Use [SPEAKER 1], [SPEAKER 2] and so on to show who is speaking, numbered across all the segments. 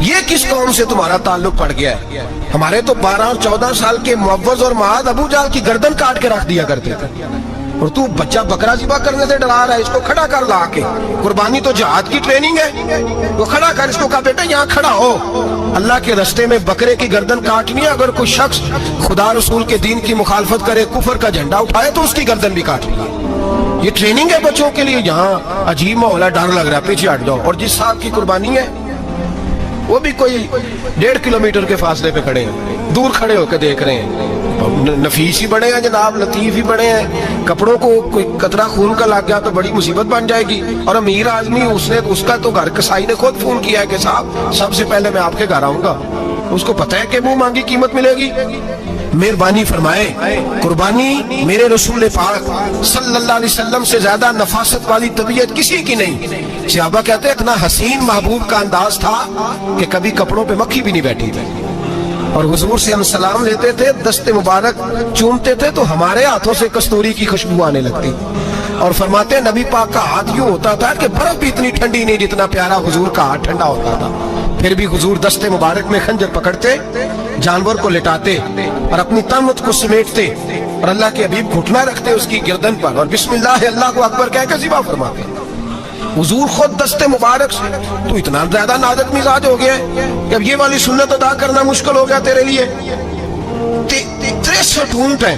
[SPEAKER 1] یہ کس قوم سے تمہارا تعلق پڑ گیا ہے؟ ہمارے تو 12-14 سال کے معوذ اور معاذ ابو جہل کی گردن کاٹ کے رکھ دیا کرتے تھے، اور تو بچہ بکرا ذبح کرنے سے ڈرا رہا ہے؟ اس کو کھڑا کر لا کے، قربانی تو جہاد کی ٹریننگ ہے، وہ کھڑا کر، اس کو کہا بیٹا یہاں کھڑا ہو، اللہ کے رستے میں بکرے کی گردن کاٹنی ہے، اگر کوئی شخص خدا رسول کے دین کی مخالفت کرے، کفر کا جھنڈا اٹھائے تو اس کی گردن بھی کاٹنی ہے۔ یہ ٹریننگ ہے بچوں کے لیے۔ یہاں عجیب ماحول ہے، ڈر لگ رہا ہے، پیچھے ہٹ جاؤ، اور جس صاحب کی قربانی ہے وہ بھی کوئی 1.5 کلومیٹر کے فاصلے پہ کھڑے ہیں، دور کھڑے ہو کے دیکھ رہے ہیں، نفیس ہی بڑے ہیں جناب، لطیف ہی بڑے ہیں، کپڑوں کو کوئی قطرہ خون کا لگ گیا تو بڑی مصیبت بن جائے گی۔ اور امیر آدمی، اس کا تو گھر کسائی نے خود فون کیا ہے کہ صاحب سب سے پہلے میں آپ کے گھر آؤں گا، اس کو پتہ ہے کہ منہ مانگی قیمت ملے گی۔ مہربانی فرمائے، قربانی میرے رسول پاک صلی اللہ علیہ وسلم سے زیادہ نفاست والی طبیعت کسی کی نہیں۔ صحابہ کہتے ہیں اتنا حسین محبوب کا انداز تھا کہ کبھی کپڑوں پہ مکھی بھی نہیں بیٹھی تھی، اور حضور سے ہم سلام لیتے تھے، دست مبارک چومتے تھے تو ہمارے ہاتھوں سے کستوری کی خوشبو آنے لگتی، اور فرماتے ہیں نبی پاک کا ہاتھ یوں ہوتا تھا کہ برف بھی اتنی ٹھنڈی نہیں جتنا پیارا حضور کا ہاتھ ٹھنڈا ہوتا تھا، پھر بھی حضور دست مبارک میں خنجر پکڑتے، جانور کو لٹاتے اور اپنی تہمت کو سمیٹتے، اور اللہ کے حبیب گھٹنا رکھتے اس کی گردن پر، اور بسم اللہ اللہ کو اکبر کہہ کے ذبح فرماتے۔ حضور خود دست مبارک سے، تو اتنا زیادہ نازک مزاج ہو گیا ہے کہ اب یہ والی سنت ادا کرنا مشکل ہو گیا تیرے لیے۔ 63 اونٹ ہیں،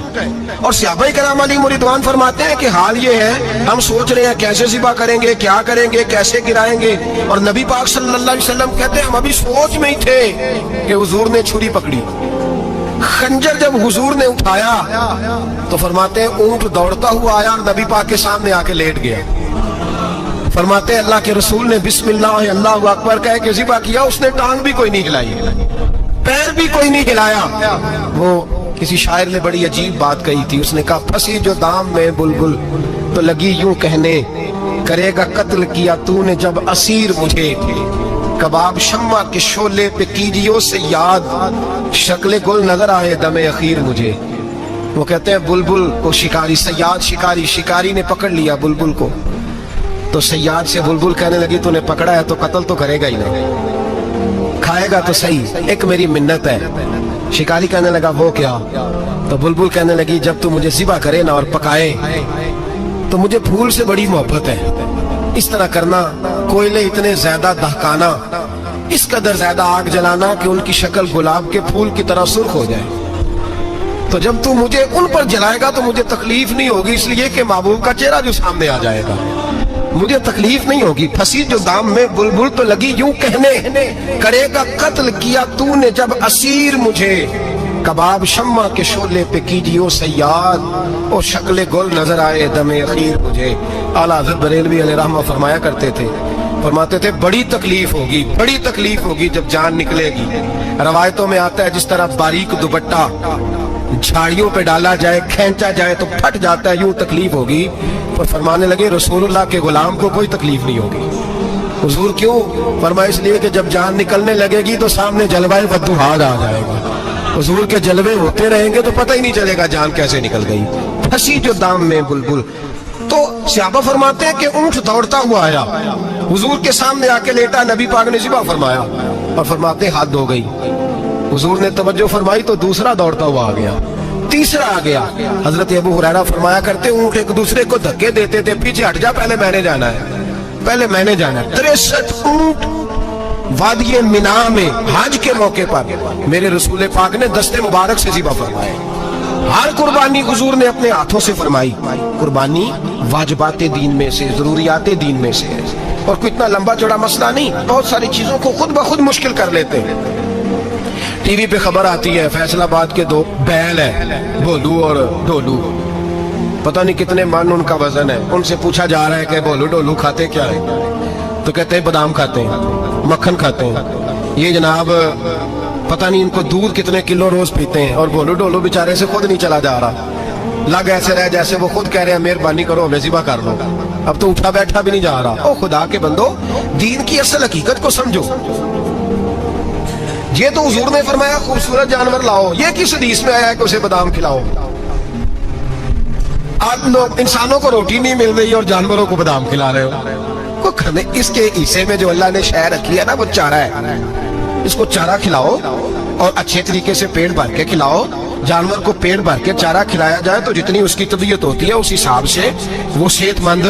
[SPEAKER 1] اور صحابہ کرام علیہم رضوان فرماتے ہیں کہ حال یہ ہے ہم سوچ رہے ہیں کیسے ذبح کریں گے، کیا کریں گے، کیسے گرائیں گے، اور نبی پاک صلی اللہ علیہ وسلم کہتے ہیں ہم ابھی سوچ میں ہی تھے کہ حضور نے چھری پکڑی، خنجر جب حضور نے اٹھایا تو فرماتے ہیں اونٹ دوڑتا ہوا آیا اور نبی پاک کے سامنے آ کے لیٹ گیا۔ فرماتے ہیں اللہ کے رسول نے بسم اللہ اللہ اکبر کہہ کے ذبح کیا، اس نے ٹانگ بھی کوئی نہیں ہلائی، پیر بھی کوئی نہیں ہلایا۔ وہ کسی شاعر نے بڑی عجیب بات کہی تھی، اس نے کہا پھنسی جو دام میں بلبل تو لگی یوں کہنے، کرے گا قتل کیا تو نے جب اسیر مجھے، کباب شمع کے شعلے پہ کیجیو سے یاد، شکل گل نظر آئے دم اخیر مجھے۔ وہ کہتے ہیں بلبل کو شکاری، صیاد شکاری نے پکڑ لیا بلبل کو، تو صیاد سے بلبل کہنے لگی تو نے پکڑا ہے تو قتل تو کرے گا ہی نہیں، کھائے گا تو صحیح، ایک میری منت ہے۔ شکاری کہنے لگا وہ کیا؟ تو بلبل کہنے لگی جب تو مجھے ذبح کرے نا اور پکائے تو مجھے پھول سے بڑی محبت ہے، اس طرح کرنا، کوئلے اتنے زیادہ دہکانا، اس قدر زیادہ آگ جلانا کہ ان کی شکل گلاب کے پھول کی طرح سرخ ہو جائے، تو جب تو مجھے ان پر جلائے گا تو مجھے تکلیف نہیں ہوگی، اس لیے کہ محبوب کا چہرہ جو سامنے آ جائے گا مجھے تکلیف نہیں ہوگی۔ پھنسی جو دام میں بلبل تو لگی یوں کہنے، کرے گا قتل کیا تو نے جب اسیر مجھے، کباب شمع کے شعلے پہ کیجیو صیاد، او شکل گل نظر آئے دم اخیر مجھے۔ اعلیٰ حضرت بریلوی علیہ رحمہ فرمایا کرتے تھے، فرماتے تھے بڑی تکلیف ہوگی جب جان نکلے گی۔ روایتوں میں آتا ہے جس طرح باریک دوپٹہ جھاڑیوں پہ ڈالا جائے، کھینچا جائے تو پھٹ جاتا ہے، یوں تکلیف ہوگی۔ پر فرمانے لگے رسول اللہ کے غلام کو کوئی تکلیف نہیں ہوگی۔ حضور کیوں؟ فرمایا اس لیے کہ جب جان نکلنے لگے گی تو سامنے جلوہ فتوحات آ جائے گا، حضور کے جلوے ہوتے رہیں گے تو پتہ ہی نہیں چلے گا جان کیسے نکل گئی۔ پھنسی جو دام میں بلبل، تو صحابہ فرماتے ہیں کہ اونٹ دوڑتا ہوا آیا، حضور کے سامنے آ کے لیٹا، نبی پاک نے ذبح فرمایا، اور فرماتے حد ہو گئی۔ حضور نے توجہ فرمائی تو دوسرا دوڑتا ہوا آ گیا، تیسرا آ گیا۔ حضرت ابو ہریرہ فرمایا کرتے اونٹ ایک دوسرے کو دھکے دیتے تھے، پیچھے ہٹ جا، پہلے میں نے جانا ہے، پہلے میں نے جانا ہے۔ 63 اونٹ وادی منا میں حج کے موقع پر میرے رسول پاک نے دست مبارک سے ذبح فرمایا۔ ہر قربانی حضور نے اپنے ہاتھوں سے فرمائی۔ قربانی واجبات دین میں سے، ضروریات دین میں سے ہے، اور کوئی اتنا لمبا چوڑا مسئلہ نہیں، بہت ساری چیزوں کو خود بخود مشکل کر لیتے ہیں۔ ٹی وی پہ خبر آتی ہے فیصل آباد کے 2 بیل ہیں، بھولو اور ڈولو، پتہ نہیں کتنے من ان کا وزن ہے۔ ان سے پوچھا جا رہا ہے کہ بھولو ڈولو کھاتے کیا ہے؟ تو کہتے ہیں بادام کھاتے ہیں، مکھن کھاتے ہیں، یہ جناب پتہ نہیں ان کو دودھ کتنے کلو روز پیتے ہیں، اور بھولو ڈولو بیچارے سے خود نہیں چلا جا رہا، لگ ایسے رہے جیسے وہ خود کہہ رہے ہیں مہربانی کرو ہمیں ذبح کر لو، اب تو اٹھا بیٹھا بھی نہیں جا رہا۔ او خدا کے بندو، دین کی اصل حقیقت کو سمجھو۔ یہ تو حضور نے فرمایا خوبصورت جانور لاؤ، یہ کس حدیث میں آیا ہے کہ اسے بادام کھلاؤ؟ آپ لوگ انسانوں کو روٹی نہیں مل رہی اور جانوروں کو بادام کھلا رہے ہو۔ اس کے حصے میں جو اللہ نے شے رکھی ہے نا وہ چارہ ہے، اس کو چارہ کھلاؤ اور اچھے طریقے سے پیٹ بھر کے کھلاؤ. جانور کو پیٹ بھر کے چارہ کھلایا جائے تو جتنی اس کی طبیعت ہوتی ہے اس حساب سے وہ صحت مند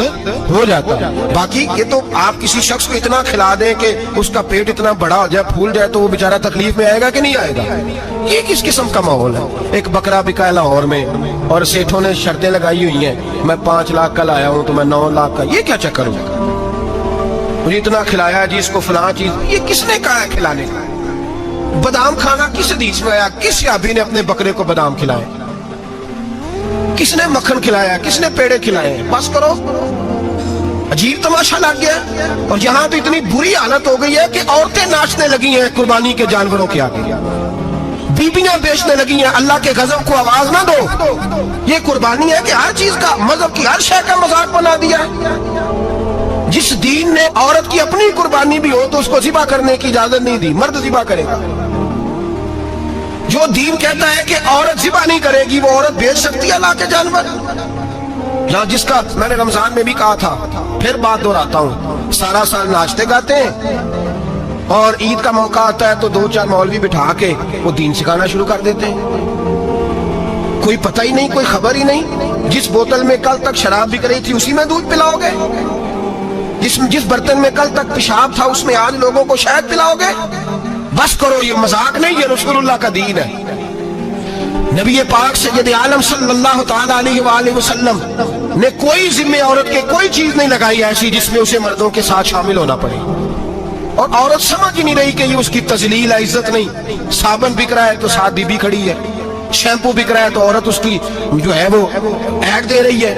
[SPEAKER 1] ہو جاتا ہے. باقی یہ تو آپ کسی شخص کو اتنا کھلا دیں کہ اس کا پیٹ اتنا بڑا ہو جائے, پھول جائے, تو وہ بیچارہ تکلیف میں آئے گا کہ نہیں آئے گا؟ یہ کس قسم کا ماحول ہے؟ ایک بکرا بکا ہے لاہور میں اور سیٹھوں نے شرطیں لگائی ہوئی ہیں, میں 5 لاکھ کا لایا ہوں تو میں 9 لاکھ کا. یہ کیا چکر ہو؟ مجھے اتنا کھلایا جی اس کو فلاں چیز. یہ کس نے کہا ہے کھلانے کا؟ بادام کھانا کس حدیث میں آیا؟ کس صحابی نے اپنے بکرے کو بادام کھلائے؟ کس نے مکھن کھلایا؟ کس نے پیڑے کھلائے؟ بس کرو, عجیب تماشا لگ گیا. اور یہاں تو اتنی بری حالت ہو گئی ہے کہ عورتیں ناچنے لگی ہیں قربانی کے جانوروں کے آگے, بیبیاں بیچنے لگی ہیں. اللہ کے غضب کو آواز نہ دو. یہ قربانی ہے کہ ہر چیز کا, مذہب کی ہر شے کا مذاق بنا دیا. جس دین نے عورت کی اپنی قربانی بھی ہو تو اس کو ذبح کرنے کی اجازت نہیں دی, مرد ذبح کرے گا. جو دین کہتا ہے کہ عورت ذبح نہیں کرے گی, وہ عورت بیچ سکتی ہے اللہ کے جانور. جس کا میں نے رمضان میں بھی کہا تھا, پھر بات دہراتا ہوں, سارا سال ناچتے گاتے ہیں اور عید کا موقع آتا ہے تو 2-4 مولوی بٹھا کے وہ دین سکھانا شروع کر دیتے ہیں. کوئی پتہ ہی نہیں, کوئی خبر ہی نہیں. جس بوتل میں کل تک شراب بک رہی تھی اسی میں دودھ پلاؤ گے؟ جس برتن میں کل تک پیشاب تھا اس میں آج لوگوں کو شہد پلاؤ گے؟ بس کرو, یہ مذاق نہیں, یہ رسول اللہ کا دین ہے. نبی پاک سید عالم صلی اللہ تعالی علیہ وآلہ وسلم نے کوئی ذمہ عورت کے کوئی چیز نہیں لگائی ایسی جس میں اسے مردوں کے ساتھ شامل ہونا پڑے. اور عورت سمجھ ہی نہیں رہی کہ یہ اس کی تذلیل ہے, عزت نہیں. صابن بک رہا ہے تو ساتھ بی بی کھڑی ہے, شیمپو بک رہا ہے تو عورت اس کی جو ہے وہ ایڈ دے رہی ہے.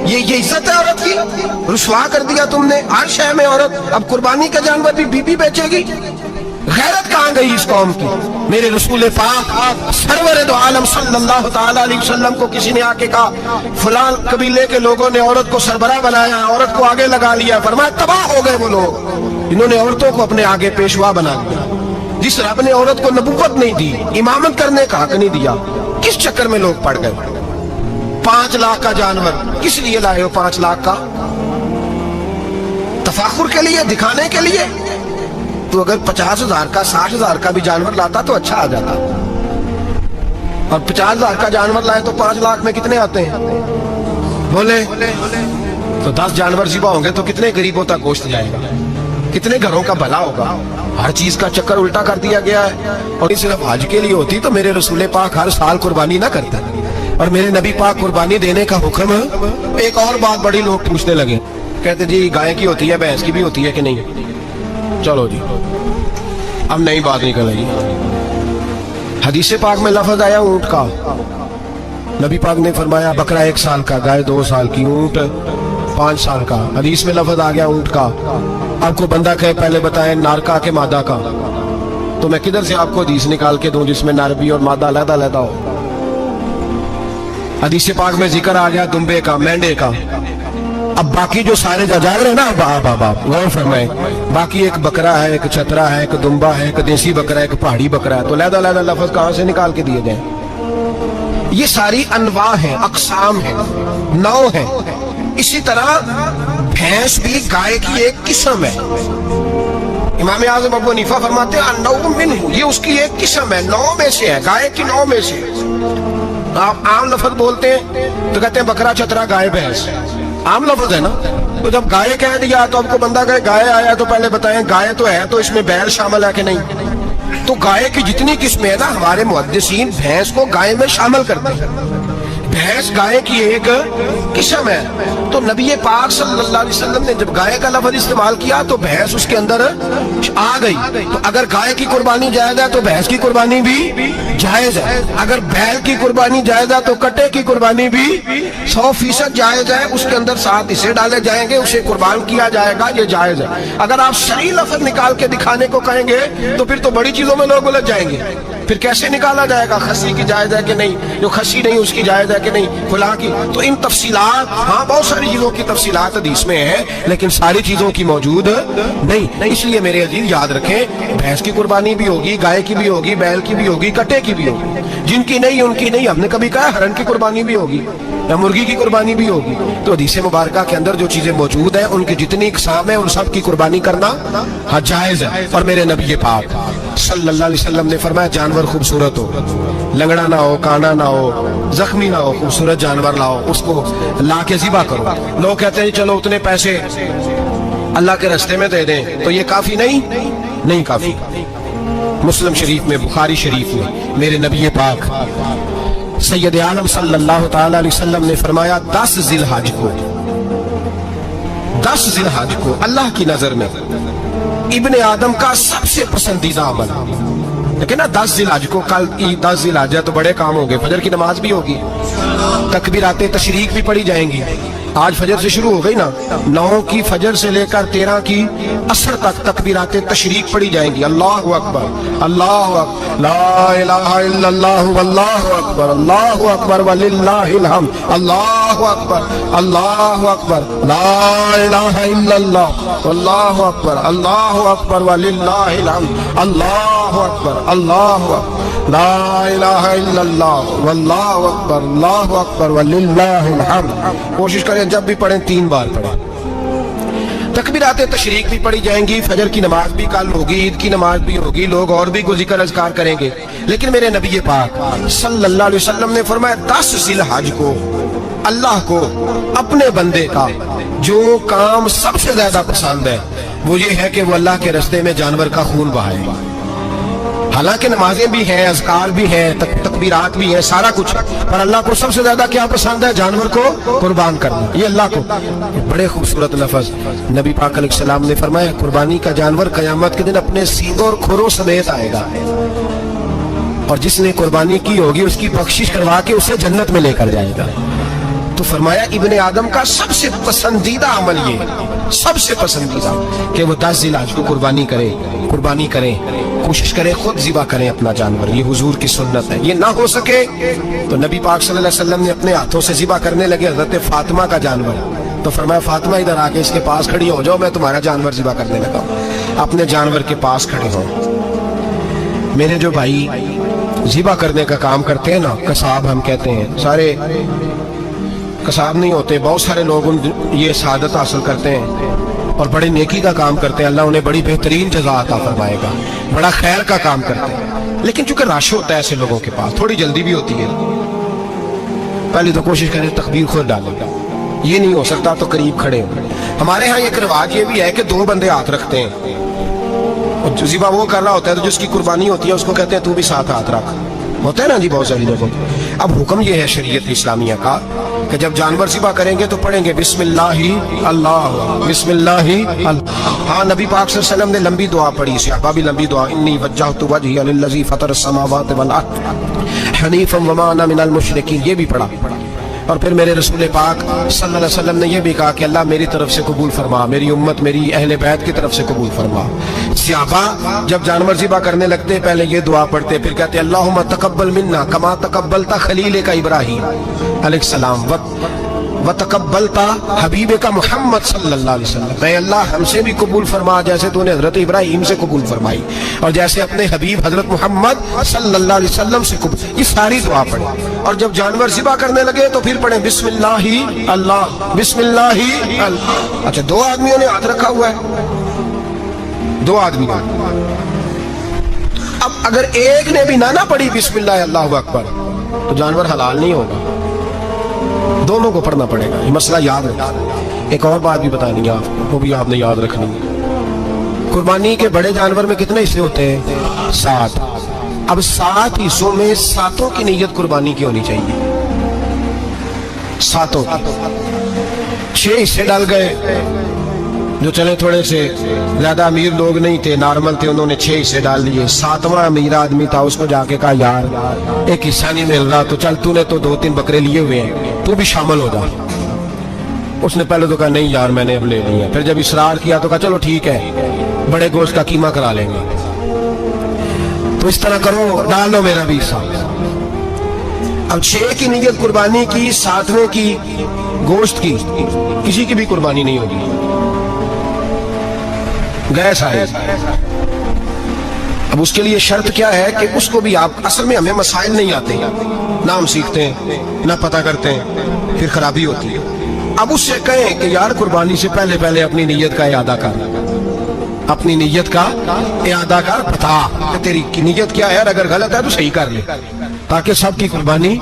[SPEAKER 1] یہ عزت ہے عورت کی؟ رسوا کر دیا تم نے ہر شے میں عورت. اب قربانی کا جانور بھی بی بی بیچے گی؟ غیرت کہاں گئی اس قوم کی؟ میرے رسول پاک سرور دو عالم صلی اللہ تعالی علیہ وسلم کو کسی نے آ کے کہا فلاں قبیلے کے لوگوں نے عورت کو سربراہ بنایا, عورت کو آگے لگا لیا. فرمایا تباہ ہو گئے وہ لوگ, انہوں نے عورتوں کو اپنے آگے پیشوا بنا لیا. جس رب نے عورت کو نبوت نہیں دی, امامت کرنے کا حق نہیں دیا, کس چکر میں لوگ پڑ گئے؟ 5 لاکھ کا جانور کس لیے لائے ہو؟ 5 لاکھ کا تفاخر کے لیے, دکھانے کے لیے؟ تو اگر 50,000 کا 60,000 کا بھی جانور لاتا تو اچھا آ جاتا. اور 50,000 کا جانور لائے تو 5 لاکھ میں کتنے آتے ہیں بولے؟ تو 10 جانور ذبح ہوں گے تو کتنے غریبوں تک گوشت جائے گا, کتنے گھروں کا بھلا ہوگا. ہر چیز کا چکر الٹا کر دیا گیا ہے. اور صرف حج کے لیے ہوتی تو میرے رسول پاک ہر سال قربانی نہ کرتا, اور میرے نبی پاک قربانی دینے کا حکم. ایک اور بات بڑی لوگ پوچھنے لگے, کہتے جی گائے کی ہوتی ہے, بھینس کی بھی ہوتی ہے کہ نہیں؟ چلو جی اب نئی بات نکل رہی. حدیث پاک میں لفظ آیا اونٹ کا, نبی پاک نے فرمایا بکرا 1 سال کا, گائے 2 سال کی, اونٹ 5 سال کا. حدیث میں لفظ آ گیا اونٹ کا. آپ کو بندہ کہے پہلے بتائیں نر کا کہ مادہ کا, تو میں کدھر سے آپ کو حدیث نکال کے دوں جس میں نر بھی اور مادہ علیحدہ علیحدہ ہو؟ حدیث پاک میں ذکر آ گیا دمبے کا, مینڈے کا. اب باقی جو سارے جاجر ہیں نا, باپ غور فرمائیں, باقی ایک بکرا ہے, ایک چھترا ہے, ایک دمبا ہے, ایک دیسی بکرا ہے, ایک پہاڑی بکرا ہے, تو علیحدہ علیحدہ لفظ کہاں سے نکال کے دیے جائیں؟ یہ ساری انواع ہیں, اقسام ہیں, نوع ہیں. اسی طرح بھینس بھی گائے کی ایک قسم ہے. امام اعظم ابو حنیفہ فرماتے ہیں النوع منہ, یہ اس کی ایک قسم ہے, نوع میں سے ہے, گائے کی نوع میں سے. آپ عام لفظ بولتے ہیں تو کہتے ہیں بکرا, چھترا, گائے, بھینس, عام لفظ ہے نا. تو جب گائے کہہ دیا تو آپ کو بندہ کہے گائے آیا تو پہلے بتائیں گائے تو ہے تو اس میں بیل شامل ہے کہ نہیں؟ تو گائے کی جتنی قسمیں ہیں نا, ہمارے محدثین بھینس کو گائے میں شامل کرتے ہیں. بھینس گائے کی ایک قسم ہے. تو نبی پاک صلی اللہ علیہ وسلم نے جب گائے کا لفظ استعمال کیا تو بھینس اس کے اندر آ گئی. تو اگر گائے کی قربانی جائز ہے تو بھینس کی قربانی بھی جائز ہے. اگر بیل کی قربانی جائز ہے تو کٹے کی قربانی بھی 100% جائز ہے. اس کے اندر 7 حصے ڈالے جائیں گے, اسے قربان کیا جائے گا, یہ جائز ہے. اگر آپ صحیح لفظ نکال کے دکھانے کو کہیں گے تو پھر تو بڑی چیزوں میں لوگ الجھ جائیں گے. پھر کیسے نکالا جائے گا خسی کی جائز ہے کہ نہیں, جو خسی نہیں اس کی جائز ہے کہ نہیں, کھلا کی. تو ان تفصیلات, ہاں بہت ساری چیزوں کی تفصیلات حدیث میں ہیں لیکن ساری چیزوں کی موجود نہیں. اس لیے میرے عزیز یاد رکھیں, بھینس کی قربانی بھی ہوگی, گائے کی بھی ہوگی, بیل کی بھی ہوگی, کٹے کی بھی ہوگی. جن کی نہیں ان کی نہیں. ہم نے کبھی کہا ہرن کی قربانی بھی ہوگی یا مرغی کی قربانی بھی ہوگی. تو حدیث مبارکہ کے اندر جو چیزیں موجود ہیں ان کی جتنی اقسام ہیں ان سب کی قربانی کرنا جائز ہے. اور میرے نبی پاک صلی اللہ علیہ وسلم نے فرمایا جانور خوبصورت ہو، لنگڑا نہ ہو، کانا نہ ہو، زخمی نہ ہو، خوبصورت جانور لاؤ، اس کو لا کے ذبح کرو۔ لوگ کہتے ہیں چلو اتنے پیسے اللہ کے راستے میں دے دیں، تو یہ کافی نہیں کافی۔ مسلم شریف میں، بخاری شریف میں میرے نبی پاک سید عالم صلی اللہ تعالی علیہ وسلم نے فرمایا 10 ذی الحج کو اللہ کی نظر میں ابن آدم کا سب سے پسندیدہ عمل، لیکن نا 10 ذی الحج کو، کل 10 ذی الحج ہے تو بڑے کام ہوں گے، فجر کی نماز بھی ہوگی، تکبیرات تشریق بھی پڑھی جائیں گی۔ آج فجر سے شروع ہو گئی نا، 9 کی فجر سے لے کر 13 کی عصر تک تکبیرات تشریق پڑھی جائیں گی۔ اللہ اکبر، اللہ اکبر، لا الہ الا اللہ، واللہ اکبر، اللہ اکبر وللہ الحمد، اللہ اکبر، اللہ اکبر، لا الہ الا اللہ، واللہ اکبر، اللہ اکبر وللہ الحمد، اللہ اکبر، اللہ اکبر، لا الہ الا اللہ، واللہ اکبر، اللہ اکبر وللہ الحمد۔ کوشش کریں جب بھی پڑھیں 3 بار پڑھیں۔ تکبیرات تشریق بھی پڑھی جائیں گی، فجر کی نماز بھی کل ہوگی، عید کی نماز بھی ہوگی، لوگ اور بھی کوئی ذکر اذکار کریں گے، لیکن میرے نبی پاک صلی اللہ علیہ وسلم نے فرمایا 10 ذی الحج کو اللہ کو اپنے بندے کا جو کام سب سے زیادہ پسند ہے وہ یہ ہے کہ وہ اللہ کے راستے میں جانور کا خون بہائے۔ حالانکہ نمازیں بھی ہیں، اذکار بھی ہیں، تکبیرات بھی ہیں، سارا کچھ، پر اللہ کو سب سے زیادہ کیا پسند ہے؟ جانور کو قربان کرنا۔ یہ اللہ کو بڑے خوبصورت لفظ نبی پاک علیہ السلام نے فرمایا قربانی کا جانور قیامت کے دن اپنے سینگوں اور کھروں سمیت آئے گا، اور جس نے قربانی کی ہوگی اس کی بخشش کروا کے اسے جنت میں لے کر جائے گا۔ تو فرمایا ابن آدم کا سب سے پسندیدہ عمل یہ، سب سے پسندیدہ، کہ وہ 10 ذی الحج کو قربانی کریں، کوشش کریں خود ذبح کریں اپنا جانور۔ یہ حضور کی سنت ہے۔ یہ نہ ہو سکے تو نبی پاک صلی اللہ علیہ وسلم نے اپنے ہاتھوں سے ذبح کرنے لگے حضرت فاطمہ کا جانور، تو فرمایا فاطمہ ادھر آ کے اس کے پاس کھڑی ہو جاؤ، میں تمہارا جانور ذبح کرنے لگا ہوں۔ اپنے جانور کے پاس کھڑے ہو۔ میرے جو بھائی ذبح کرنے کا کام کرتے ہیں نا، قصاب ہم کہتے ہیں، سارے قصاب نہیں ہوتے، بہت سارے لوگ یہ سعادت حاصل کرتے ہیں اور بڑے نیکی کا کام کرتے ہیں، اللہ انہیں بڑی بہترین جزا عطا فرمائے گا، بڑا خیر کا کام کرتے ہیں، لیکن چونکہ رش ہوتا ہے ایسے لوگوں کے پاس، تھوڑی جلدی بھی ہوتی ہے، پہلے تو کوشش کریں تکبیر خود ڈالے گا، یہ نہیں ہو سکتا تو قریب کھڑے ہوں۔ ہمارے ہاں ایک رواج یہ بھی ہے کہ 2 بندے ہاتھ رکھتے ہیں، اور جو ذبح وہ کر رہا ہوتا ہے تو جس کی قربانی ہوتی ہے اس کو کہتے ہیں تو بھی ساتھ ہاتھ رکھ، ہوتا ہے نا جی بہت ساری لوگوں۔ اب حکم یہ ہے شریعت اسلامیہ کا کہ جب جانور ذبح کریں گے تو پڑھیں گے بسم اللہ اللہ، بسم اللہ اللہ۔ ہاں نبی پاک صلی اللہ علیہ وسلم نے لمبی دعا پڑھی، صحابہ بھی لمبی دعا، انی وجہت وجہی للذی فطر السماوات والارض حنیفا وما انا من المشرکین، یہ بھی پڑھا۔ اور پھر میرے رسول پاک صلی اللہ علیہ وسلم نے یہ بھی کہا کہ اللہ میری طرف سے قبول فرما، میری امت، میری اہل بیت کی طرف سے قبول فرما۔ صحابہ جب جانور ذبح کرنے لگتے پہلے یہ دعا پڑھتے، پھر کہتے اللہم تقبل منا کما تقبلتا خلیل کا ابراہیم علیہ السلام وتقبلتا حبیب کا محمد صلی اللہ علیہ وسلم، اے اللہ ہم سے بھی قبول فرما جیسے تو نے حضرت ابراہیم سے قبول فرمائی، اور جیسے اپنے حبیب حضرت محمد صلی اللہ علیہ وسلم سے قبول۔ یہ ساری دعا پڑھیں، اور جب جانور ذبح کرنے لگے تو پھر پڑھیں بسم اللہ اللہ، بسم اللہ اللہ۔ اچھا 2 آدمیوں نے ہاتھ رکھا ہوا ہے، 2 آدمی، اب اگر ایک نے بھی نہ پڑھی بسم اللہ اللہ اکبر تو جانور حلال نہیں ہوگا، دونوں کو پڑھنا پڑے گا۔ یہ مسئلہ یاد رکھنا۔ ایک اور بات بھی بتانی ہے آپ کو، وہ بھی آپ نے یاد رکھنی ہے۔ قربانی کے بڑے جانور میں کتنے حصے ہوتے ہیں؟ 7۔ اب 7 حصوں میں 7 کی نیت قربانی کی ہونی چاہیے، 7 کی۔ 6 حصے ڈال گئے، جو چلے تھوڑے سے زیادہ امیر لوگ نہیں تھے، نارمل تھے، انہوں نے 6 حصے ڈال لیے۔ 7واں امیر آدمی تھا، اس کو جا کے کہا یار ایک حصہ نہیں مل رہا، تو چل تو نے تو 2-3 بکرے لیے ہوئے ہیں، تو بھی شامل ہو جا۔ اس نے پہلے تو کہا نہیں یار میں نے اب لے لیا، پھر جب اصرار کیا تو کہا چلو ٹھیک ہے بڑے گوشت کا قیمہ کرا لیں گے۔ تو اس طرح کرو، ڈال لو میرا بھی حصہ۔ اب 6 کی نیت قربانی کی، 7ویں کی گوشت کی، کسی کی بھی قربانی نہیں ہوگی، گئے سارے۔ اب اس کے لیے شرط کیا ہے کہ اس کو بھی آپ، اصل میں ہمیں مسائل نہیں آتے، نہ ہم سیکھتے ہیں نہ پتہ کرتے ہیں، پھر خرابی ہوتی ہے۔ اب اس سے کہیں کہ یار قربانی سے پہلے اپنی نیت کا اعادہ کر، اپنی نیت کا اعادہ کر، بتا کہ تیری نیت کیا ہے، اور اگر غلط ہے تو صحیح کر لے، تاکہ سب کی قربانی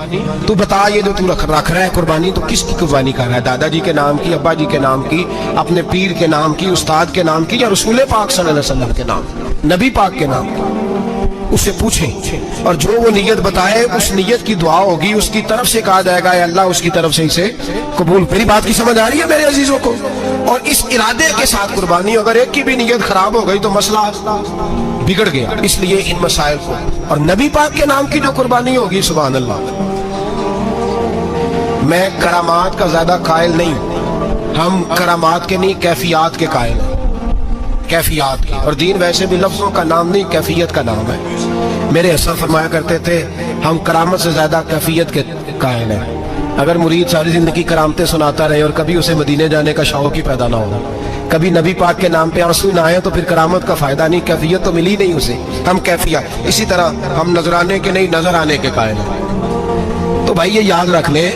[SPEAKER 1] تو بتا. یہ جو تو رکھ رہا ہے قربانی، تو کس کی قربانی کر رہا ہے؟ دادا جی کے نام کی، ابا جی کے نام کی، اپنے پیر کے نام کی، استاد کے نام کی، یا رسول پاک صلی اللہ علیہ وسلم کے نام، نبی پاک کے نام کی؟ اس سے پوچھیں، اور جو وہ نیت بتائے اس نیت کی دعا ہوگی، اس کی طرف سے کہا جائے گا اے اللہ اس کی طرف سے اسے قبول. میری بات کی سمجھ آ رہی ہے میرے عزیزوں کو؟ اور اس ارادے کے ساتھ قربانی، اگر ایک کی بھی نیت خراب ہو گئی تو مسئلہ بگڑ گیا. اس لیے ان مسائل کو، اور نبی پاک کے نام کی جو قربانی ہوگی، سبحان اللہ. میں کرامات کا زیادہ قائل نہیں، ہم کرامات کے نہیں کیفیات کے قائل ہیں، کیفیات کی. اور دین ویسے بھی لفظوں کا نام نہیں، کیفیت کا نام ہے. میرے حسن فرمایا کرتے تھے ہم کرامت سے زیادہ کیفیت کے قائل ہیں. اگر مرید ساری زندگی کرامتیں سناتا رہے اور کبھی اسے مدینے جانے کا شوق ہی پیدا نہ ہو، کبھی نبی پاک کے نام پہ آنسو نہ آئے، تو پھر کرامت کا فائدہ نہیں، کیفیت تو ملی نہیں اسے. ہم کیفیت، اسی طرح ہم نظرانے کے نہیں نظر آنے کے قائل ہیں. تو بھائی یہ یاد رکھ لیں.